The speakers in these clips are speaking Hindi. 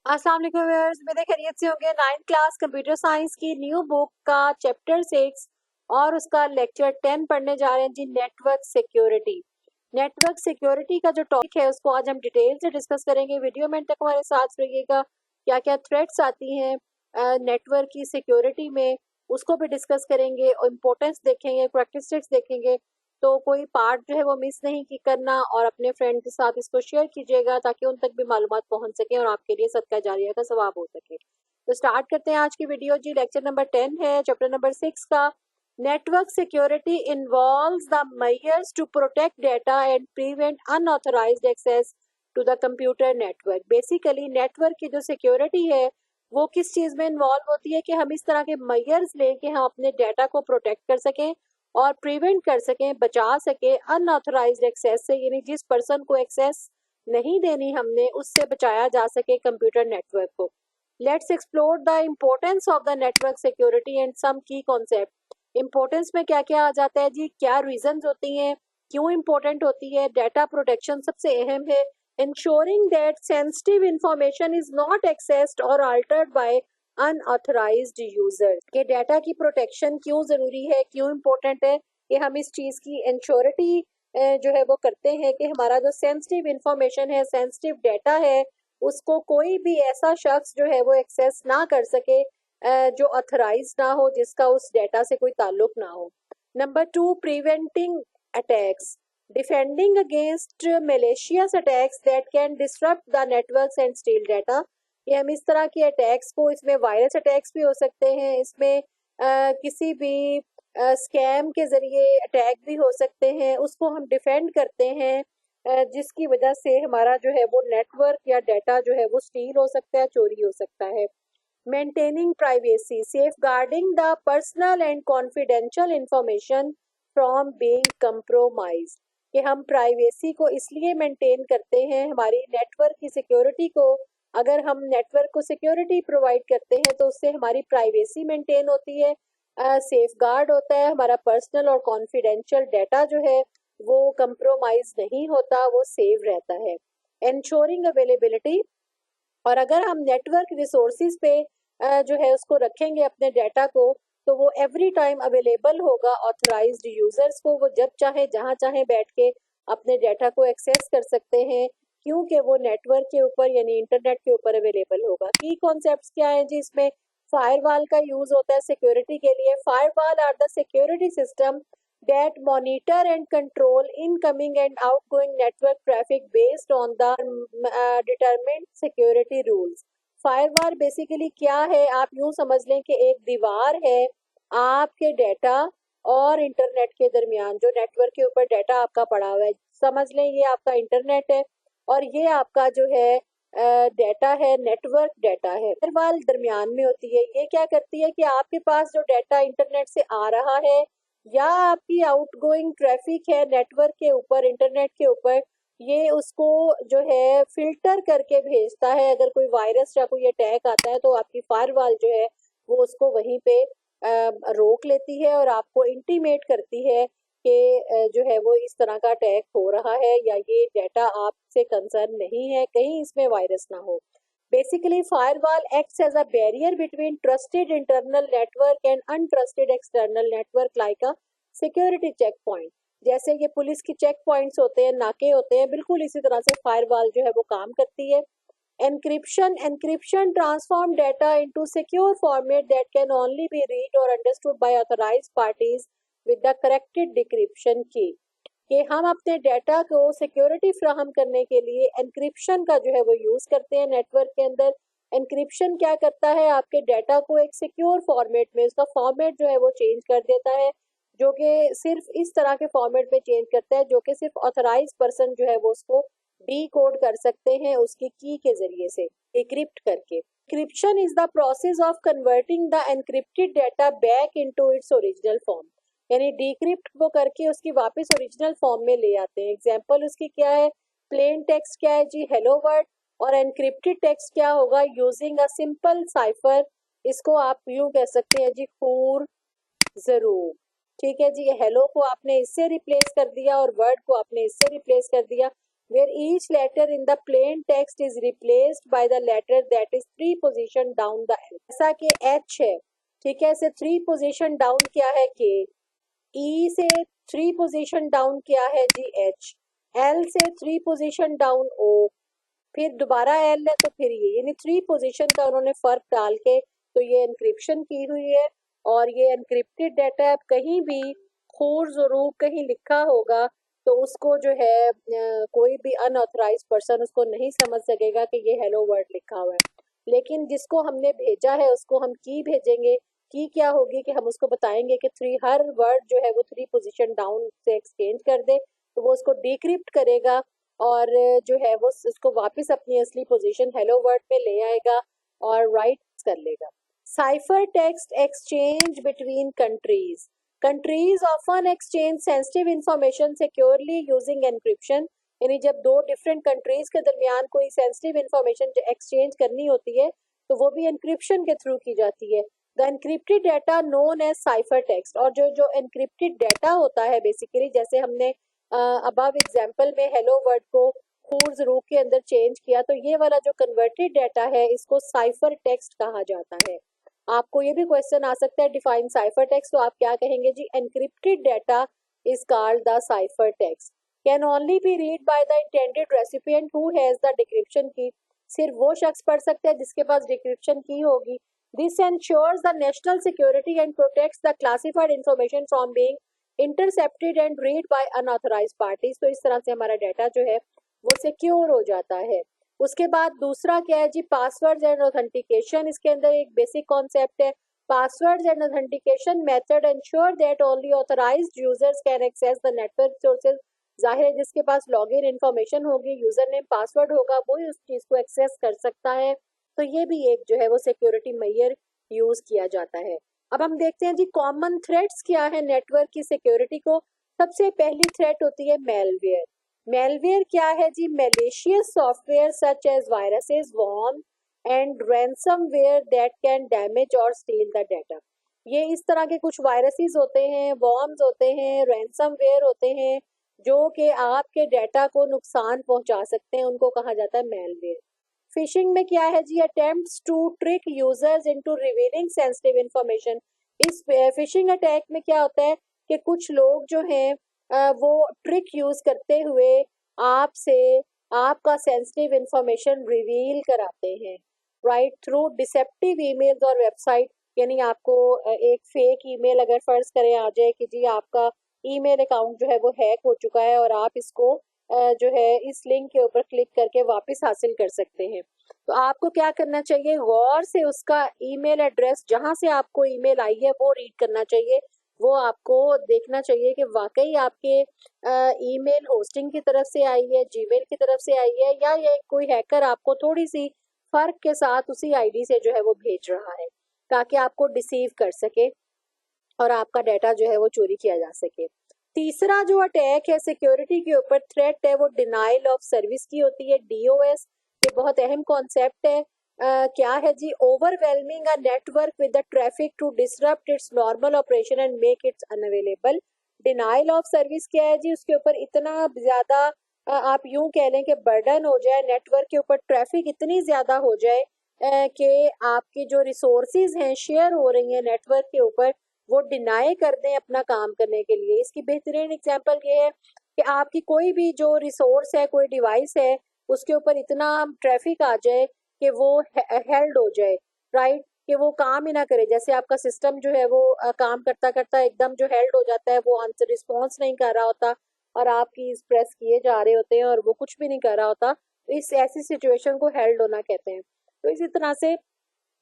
अस्सलाम वालेकुम व्यूअर्स, मेरे खैरियत से होंगे। 9th क्लास कंप्यूटर साइंस की न्यू बुक का चैप्टर 6 और उसका लेक्चर 10 पढ़ने जा रहे हैं जी। Network security. नेटवर्क सिक्योरिटी का जो टॉपिक है उसको आज हम डिटेल से डिस्कस करेंगे। वीडियो में तक हमारे साथ रहिएगा। क्या क्या थ्रेट्स आती हैं नेटवर्क की सिक्योरिटी में, उसको भी डिस्कस करेंगे और इम्पोर्टेंस देखेंगे, प्रैक्टिस देखेंगे। तो कोई पार्ट जो है वो मिस नहीं की करना और अपने फ्रेंड के साथ इसको शेयर कीजिएगा ताकि उन तक भी मालूमात पहुंच सके और आपके लिए सदका जारिया का सवाब हो सके। तो स्टार्ट करते हैं आज की वीडियो जी। लेक्चर नंबर 10 है चैप्टर नंबर 6 का। Network security involves the measures to protect data and prevent unauthorised access to the computer network. Basically network की जो सिक्योरिटी है वो किस चीज में इन्वॉल्व होती है कि हम इस तरह के मेजर्स लें कि हम अपने डेटा को प्रोटेक्ट कर सकें और प्रिवेंट कर सकें, बचा सके अनऑथराइज्ड एक्सेस से, यानी जिस पर्सन को एक्सेस नहीं देनी हमने उससे बचाया जा सके कंप्यूटर नेटवर्क को। Let's explore the importance of the network security and some key concept. Importance में क्या क्या आ जाता है जी, क्या रीजंस होती हैं, क्यों इम्पोर्टेंट होती है। डेटा प्रोटेक्शन सबसे अहम है। Ensuring that sensitive information is not accessed और अल्टर्ड बाय अनऑथराइज्ड यूजर्स। के डाटा की प्रोटेक्शन क्यों जरूरी है, क्यों इम्पोर्टेंट है कि हम इस चीज की इंश्योरिटी जो है वो करते हैं कि हमारा जो सेंसिटिव इंफॉर्मेशन है, सेंसिटिव डाटा है, उसको कोई भी ऐसा शख्स जो है वो एक्सेस ना कर सके जो ऑथराइज ना हो, जिसका उस डाटा से कोई ताल्लुक ना हो। Number 2, preventing attacks, defending against malicious attacks that can disrupt the networks and steal data। कि हम इस तरह के अटैक्स को, इसमें वायरस अटैक्स भी हो सकते हैं, इसमें किसी भी स्कैम के जरिए अटैक भी हो सकते हैं, उसको हम डिफेंड करते हैं जिसकी वजह से हमारा जो है वो नेटवर्क या डाटा जो है वो स्टील हो सकता है, चोरी हो सकता है। Maintaining privacy, safeguarding the personal and confidential information from being compromise. कि हम प्राइवेसी को इसलिए मेंटेन करते हैं, हमारी नेटवर्क की सिक्योरिटी को, अगर हम नेटवर्क को सिक्योरिटी प्रोवाइड करते हैं तो उससे हमारी प्राइवेसी मेंटेन होती है, सेफ गार्ड होता है, हमारा पर्सनल और कॉन्फिडेंशियल डाटा जो है वो कंप्रोमाइज नहीं होता, वो सेव रहता है। इंश्योरिंग अवेलेबिलिटी, और अगर हम नेटवर्क रिसोर्सेज पे जो है उसको रखेंगे अपने डाटा को, तो वो एवरी टाइम अवेलेबल होगा ऑथराइज्ड यूजर्स को। वो जब चाहे जहाँ चाहे बैठ के अपने डाटा को एक्सेस कर सकते हैं क्योंकि वो नेटवर्क के ऊपर यानी इंटरनेट के ऊपर अवेलेबल होगा। की कॉन्सेप्ट्स क्या है जी इसमें? फायरवॉल का यूज होता है सिक्योरिटी के लिए। Firewall are the security system that monitor and control incoming and outgoing network traffic based on the determined security rules। Firewall basically क्या है, आप यूं समझ लें कि एक दीवार है आपके डाटा और इंटरनेट के दरमियान, जो नेटवर्क के ऊपर डाटा आपका पड़ा हुआ है। समझ लें ये आपका इंटरनेट है और ये आपका जो है डाटा है, नेटवर्क डाटा है। फायरवॉल दरमियान में होती है। ये क्या करती है कि आपके पास जो डाटा इंटरनेट से आ रहा है या आपकी आउटगोइंग ट्रैफिक है नेटवर्क के ऊपर, इंटरनेट के ऊपर, ये उसको जो है फिल्टर करके भेजता है। अगर कोई वायरस या कोई अटैक आता है तो आपकी फायरवॉल जो है वो उसको वहीं पे रोक लेती है और आपको इंटीमेट करती है कि जो है वो इस तरह का अटैक हो रहा है या ये डाटा आपसे कंसर्न नहीं है, कहीं इसमें वायरस ना हो। Basically, firewall acts as a barrier between trusted internal network and untrusted external network like a security checkpoint। जैसे ये पुलिस की चेक पॉइंट्स होते हैं, नाके होते हैं, बिल्कुल इसी तरह से फायरवॉल जो है वो काम करती है। Encryption transform data into secure format that can only be read और understood by authorised parties with the corrected decryption key. कि हम अपने डाटा को सिक्योरिटी फ्राहम करने के लिए एनक्रिप्शन का जो है वो यूज करते हैं नेटवर्क के अंदर। एनक्रिप्शन क्या करता है, आपके डाटा को एक सिक्योर फॉर्मेट में, उसका फॉर्मेट जो है वो चेंज कर देता है, जो कि सिर्फ इस तरह के फॉर्मेट में चेंज करता है जो कि सिर्फ ऑथराइज पर्सन जो है वो उसको डी कोड कर सकते हैं उसकी की के जरिए से, डिक्रिप्ट करके। Encryption is the process of converting the encrypted data back into its original form. यानी डिक्रिप्ट को करके उसकी वापस ओरिजिनल फॉर्म में ले आते हैं। एग्जांपल उसकी क्या है? प्लेन टेक्स्ट क्या है जी? Hello word. और एनक्रिप्टेड टेक्स्ट क्या होगा? Using a simple cipher. इसको आप यूं कह सकते हैं जी, खूर जरूर। ठीक है जी, हेलो को आपने इससे रिप्लेस कर दिया और वर्ड को आपने इससे रिप्लेस कर दिया। where each letter in the plain text is replaced by the letter that is 3 position down the L. ऐसा कि H है, ठीक है, इसे 3 पोजीशन डाउन किया है K, E से 3 पोजीशन डाउन किया है जी H, L से 3 पोजीशन डाउन O, फिर दोबारा एल है तो फिर ये, यानी 3 पोजीशन का उन्होंने फर्क डाल के तो ये एनक्रिप्शन की हुई है। और ये एनक्रिप्टेड डाटा अब कहीं भी खूर ज़रूर कहीं लिखा होगा तो उसको जो है कोई भी अनऑथराइज पर्सन उसको नहीं समझ सकेगा कि ये हेलो वर्ड लिखा हुआ है। लेकिन जिसको हमने भेजा है उसको हम की भेजेंगे, की क्या होगी कि हम उसको बताएंगे कि 3 हर वर्ड जो है वो 3 पोजीशन डाउन से एक्सचेंज कर दे, तो वो उसको डिक्रिप्ट करेगा और जो है वो उसको वापस अपनी असली पोजीशन हेलो वर्ड पे ले आएगा और राइट कर लेगा। Cipher text exchange between countries, countries often exchange sensitive information securely using encryption, यानी जब दो डिफरेंट कंट्रीज के दरमियान कोई सेंसिटिव इंफॉर्मेशन एक्सचेंज करनी होती है तो वो भी एनक्रिप्शन के थ्रू की जाती है। The encrypted data known as cipher text, और जो जो एनक्रिप्टेड डाटा होता है बेसिकली, जैसे हमने अबव एग्जांपल में हेलो वर्ड को खूर्ज रूप के अंदर चेंज किया, तो ये वाला जो कन्वर्टेड डाटा है इसको साइफर टेक्स्ट कहा जाता है। आपको ये भी क्वेश्चन आ सकता है डिफाइन साइफर टेक्स्ट, तो आप क्या कहेंगे जी, encrypted data is called the cipher text, can only be read by the intended recipient who has the decryption key, सिर्फ वो शख्स पढ़ सकता है जिसके पास डिक्रिप्शन की होगी। This ensures the national security and protects the classified information from being intercepted and read by unauthorised parties, तो इस तरह से हमारा डाटा जो है वो सिक्योर हो जाता है। उसके बाद दूसरा क्या है जी, पासवर्ड्स एंड ऑथेंटिकेशन, इसके अंदर एक बेसिक कॉन्सेप्ट है। Passwords and authentication method ensure that only authorised users can access the network sources, जाहिर है जिसके पास लॉगिन इन्फॉर्मेशन होगी, यूजर नेम पासवर्ड होगा, वो ही उस चीज को एक्सेस कर सकता है। तो ये भी एक जो है वो सिक्योरिटी मेजर यूज किया जाता है। अब हम देखते हैं जी कॉमन थ्रेट्स क्या है नेटवर्क की सिक्योरिटी को। सबसे पहली थ्रेट होती है मेलवेयर। मेलवेयर क्या है जी, malicious software such as viruses, worm and ransomware that can damage और स्टील द डाटा। ये इस तरह के कुछ वायरसेस होते हैं, वॉर्म्स होते हैं, रैंसमवेयर होते हैं जो कि आपके डाटा को नुकसान पहुंचा सकते हैं, उनको कहा जाता है मेलवेयर। फिशिंग में क्या है जी, attempts to trick users into revealing sensitive information. इस फिशिंग अटैक में क्या होता है कि कुछ लोग जो हैं वो ट्रिक यूज करते हुए आपसे आपका सेंसिटिव इंफॉर्मेशन रिवील कराते हैं, राइट, थ्रू डिसेप्टिव ईमेल्स और वेबसाइट। यानी आपको एक फेक ईमेल अगर फर्ज करें आ जाए कि जी आपका ईमेल अकाउंट जो है वो हैक हो चुका है और आप इसको जो है इस लिंक के ऊपर क्लिक करके वापस हासिल कर सकते हैं। तो आपको क्या करना चाहिए, गौर से उसका ईमेल एड्रेस जहां से आपको ईमेल आई है वो रीड करना चाहिए। वो आपको देखना चाहिए कि वाकई आपके ईमेल होस्टिंग की तरफ से आई है, जीमेल की तरफ से आई है, या ये कोई हैकर आपको थोड़ी सी फर्क के साथ उसी आईडी से जो है वो भेज रहा है ताकि आपको डिसीव कर सके और आपका डाटा जो है वो चोरी किया जा सके। तीसरा जो अटैक है सिक्योरिटी के ऊपर थ्रेट है वो डिनाइल ऑफ सर्विस की होती है, डीओएस। ये बहुत अहम कॉन्सेप्ट है। क्या है जी, overwhelming a network with the traffic to disrupt its normal operation and make its unavailable. Denial of service क्या है जी, उसके ऊपर इतना ज्यादा आप यूं कह लें कि बर्डन हो जाए, नेटवर्क के ऊपर ट्रैफिक इतनी ज्यादा हो जाए कि आपकी जो रिसोर्सेज हैं शेयर हो रही हैं नेटवर्क के ऊपर, वो डिनाई कर दें अपना काम करने के लिए। इसकी बेहतरीन एग्जांपल ये है कि आपकी कोई भी जो रिसोर्स है, कोई डिवाइस है, उसके ऊपर इतना ट्रैफिक आ जाए कि वो हेल्ड हो जाए, राइट, कि वो काम ही ना करे। जैसे आपका सिस्टम जो है वो काम करता करता एकदम जो हेल्ड हो जाता है, वो आंसर रिस्पॉन्स नहीं कर रहा होता और आप कीज प्रेस किए जा रहे होते हैं और वो कुछ भी नहीं कर रहा होता, तो इस ऐसी सिचुएशन को हेल्ड होना कहते हैं। तो इसी तरह से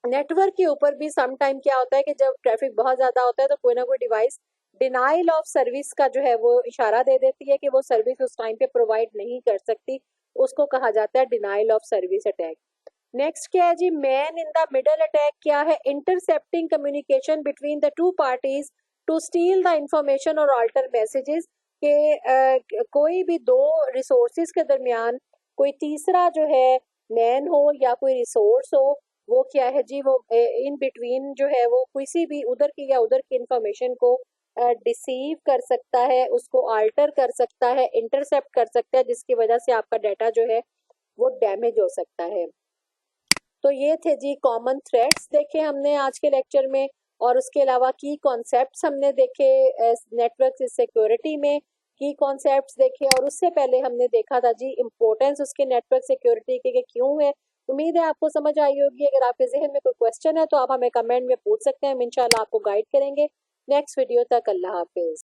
नेटवर्क के ऊपर भी सम टाइम क्या होता है कि जब ट्रैफिक बहुत ज्यादा होता है तो कोई ना कोई डिवाइस डिनाइल ऑफ सर्विस का जो है वो इशारा दे देती है कि वो सर्विस उस टाइम पे प्रोवाइड नहीं कर सकती, उसको कहा जाता है denial of service attack. Next क्या है जी, man in the middle attack क्या है, intercepting communication between the two parties to steal the information और ऑल्टर मैसेजेस, के कोई भी दो रिसोर्सेज के दरमियान कोई तीसरा जो है मैन हो या कोई रिसोर्स हो, वो क्या है जी, वो इन बिटवीन जो है वो किसी भी उधर की या उधर की इंफॉर्मेशन को डिसीव कर सकता है, उसको अल्टर कर सकता है, इंटरसेप्ट कर सकता है, जिसकी वजह से आपका डाटा जो है वो डैमेज हो सकता है। तो ये थे जी कॉमन थ्रेड्स देखे हमने आज के लेक्चर में, और उसके अलावा की कॉन्सेप्ट्स हमने देखे नेटवर्क सिक्योरिटी में, की कॉन्सेप्ट्स देखे, और उससे पहले हमने देखा था जी इम्पोर्टेंस उसके नेटवर्क सिक्योरिटी के क्यों है। उम्मीद है आपको समझ आई होगी। अगर आपके जहन में कोई क्वेश्चन है तो आप हमें कमेंट में पूछ सकते हैं, हम इंशाल्लाह आपको गाइड करेंगे। नेक्स्ट वीडियो तक अल्लाह हाफिज।